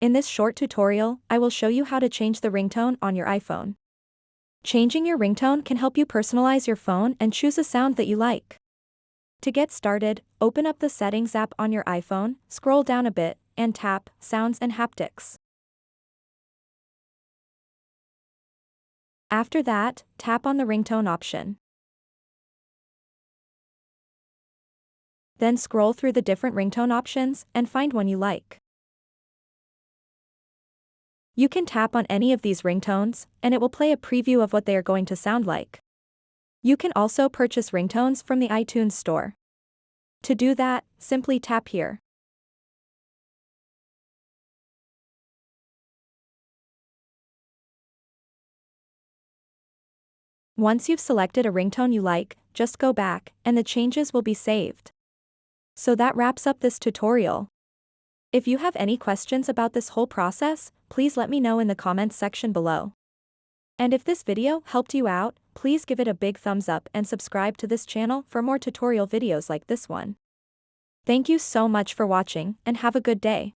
In this short tutorial, I will show you how to change the ringtone on your iPhone. Changing your ringtone can help you personalize your phone and choose a sound that you like. To get started, open up the Settings app on your iPhone, scroll down a bit, and tap Sounds and Haptics. After that, tap on the ringtone option. Then scroll through the different ringtone options and find one you like. You can tap on any of these ringtones, and it will play a preview of what they are going to sound like. You can also purchase ringtones from the iTunes Store. To do that, simply tap here. Once you've selected a ringtone you like, just go back, and the changes will be saved. So that wraps up this tutorial. If you have any questions about this whole process, please let me know in the comments section below. And if this video helped you out, please give it a big thumbs up and subscribe to this channel for more tutorial videos like this one. Thank you so much for watching, and have a good day.